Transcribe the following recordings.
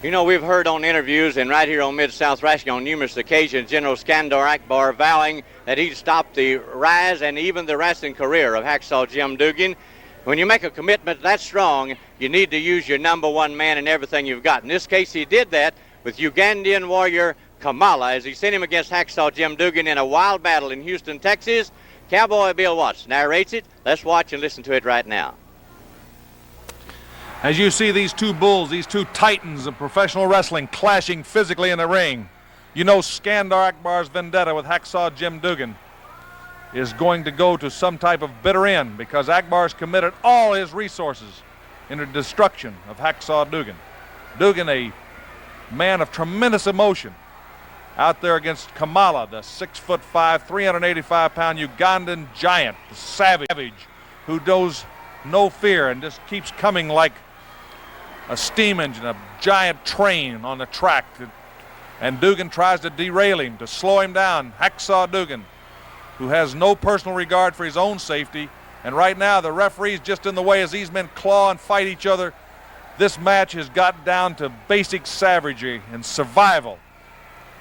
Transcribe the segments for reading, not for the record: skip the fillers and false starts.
You know, we've heard on interviews and right here on Mid-South Wrestling on numerous occasions General Skandar Akbar vowing that he'd stop the rise and even the wrestling career of Hacksaw Jim Duggan. When you make a commitment that strong, you need to use your number one man in everything you've got. In this case, he did that with Ugandan warrior Kamala as he sent him against Hacksaw Jim Duggan in a wild battle in Houston, Texas. Cowboy Bill Watts narrates it. Let's watch and listen to it right now. As you see these two bulls, these two titans of professional wrestling clashing physically in the ring, you know Skandar Akbar's vendetta with Hacksaw Jim Duggan is going to go to some type of bitter end because Akbar's committed all his resources in the destruction of Hacksaw Duggan. Duggan, a man of tremendous emotion, out there against Kamala, the 6'5", 385-pound Ugandan giant, the savage, who knows no fear and just keeps coming like a steam engine, a giant train on the track. And Duggan tries to derail him, to slow him down. Hacksaw Duggan, who has no personal regard for his own safety. And right now the referee's just in the way as these men claw and fight each other. This match has got down to basic savagery and survival.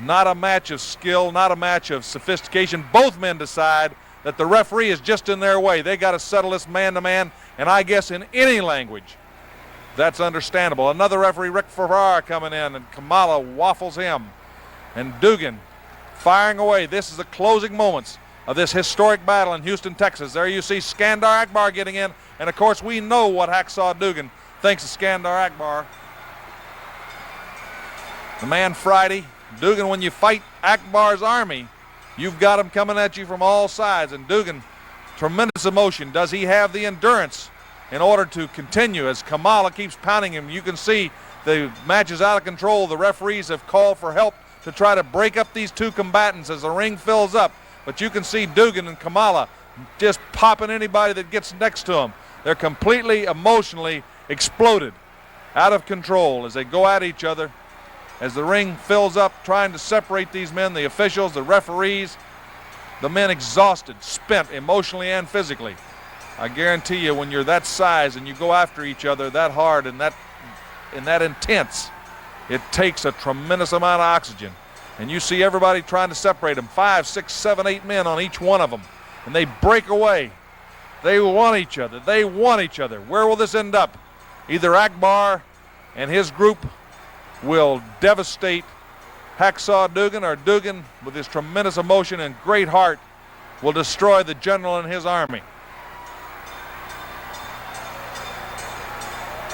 Not a match of skill, not a match of sophistication. Both men decide that the referee is just in their way. They got to settle this man-to-man, and I guess in any language, that's understandable. Another referee, Ricky Ferrara, coming in, and Kamala waffles him. And Duggan firing away. This is the closing moments of this historic battle in Houston, Texas. There you see Skandar Akbar getting in, and of course we know what Hacksaw Duggan thinks of Skandar Akbar. The man Friday. Duggan, when you fight Akbar's army, you've got him coming at you from all sides. And Duggan, tremendous emotion. Does he have the endurance in order to continue as Kamala keeps pounding him? You can see the match is out of control. The referees have called for help to try to break up these two combatants as the ring fills up. But you can see Duggan and Kamala just popping anybody that gets next to them. They're completely emotionally exploded, out of control as they go at each other. As the ring fills up, trying to separate these men, the officials, the referees, the men exhausted, spent emotionally and physically. I guarantee you, when you're that size and you go after each other that hard and that intense, it takes a tremendous amount of oxygen. And you see everybody trying to separate them, 5, 6, 7, 8 men on each one of them. And they break away. They want each other. They want each other. Where will this end up? Either Akbar and his group will devastate Hacksaw Duggan, or Duggan, with his tremendous emotion and great heart, will destroy the general and his army.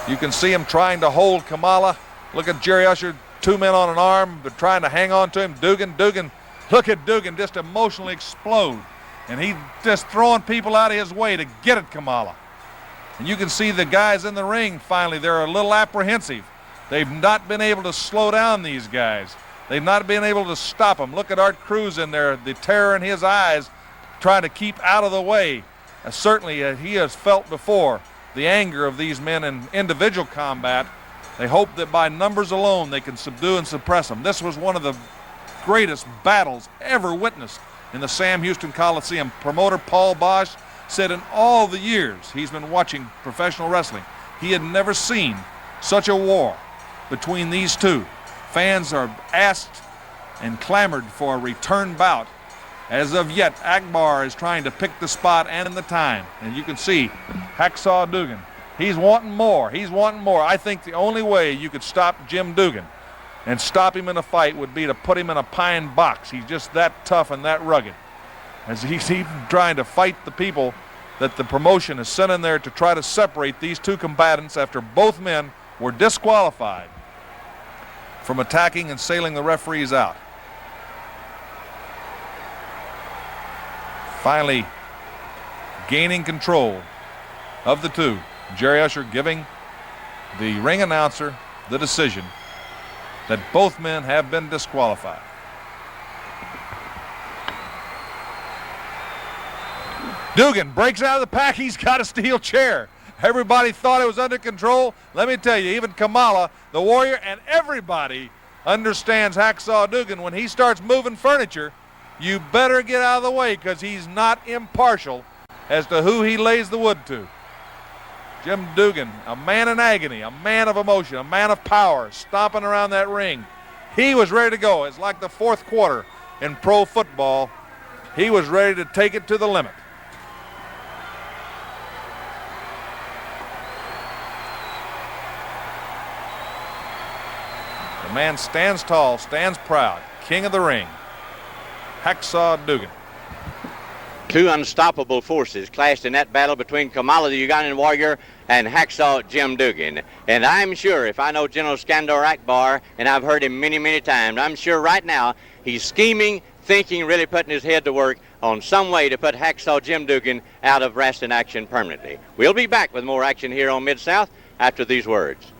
You can see him trying to hold Kamala. Look at Jerry Usher, 2 men on an arm, but trying to hang on to him. Duggan, look at Duggan just emotionally explode. And he's just throwing people out of his way to get at Kamala. And you can see the guys in the ring finally, they're a little apprehensive. They've not been able to slow down these guys. They've not been able to stop them. Look at Art Cruz in there, the terror in his eyes, trying to keep out of the way. Certainly he has felt before the anger of these men in individual combat. They hope that by numbers alone they can subdue and suppress them. This was one of the greatest battles ever witnessed in the Sam Houston Coliseum. Promoter Paul Bosch said in all the years he's been watching professional wrestling, he had never seen such a war between these two. Fans are asked and clamored for a return bout. As of yet, Akbar is trying to pick the spot and the time. And you can see Hacksaw Duggan. He's wanting more. He's wanting more. I think the only way you could stop Jim Duggan and stop him in a fight would be to put him in a pine box. He's just that tough and that rugged. As he's even trying to fight the people that the promotion has sent in there to try to separate these two combatants after both men were disqualified from attacking and sailing the referees out. Finally gaining control of the two, Jerry Usher giving the ring announcer the decision that both men have been disqualified. Duggan breaks out of the pack. He's got a steel chair. Everybody thought it was under control. Let me tell you, even Kamala, the warrior, and everybody understands Hacksaw Duggan. When he starts moving furniture, you better get out of the way, because he's not impartial as to who he lays the wood to. Jim Duggan, a man in agony, a man of emotion, a man of power, stomping around that ring. He was ready to go. It's like the fourth quarter in pro football. He was ready to take it to the limit. The man stands tall, stands proud. King of the ring, Hacksaw Duggan. Two unstoppable forces clashed in that battle between Kamala, the Ugandan warrior, and Hacksaw Jim Duggan. And I'm sure, if I know General Skandor Akbar, and I've heard him many, many times, I'm sure right now he's scheming, thinking, really putting his head to work on some way to put Hacksaw Jim Duggan out of wrestling action permanently. We'll be back with more action here on Mid-South after these words.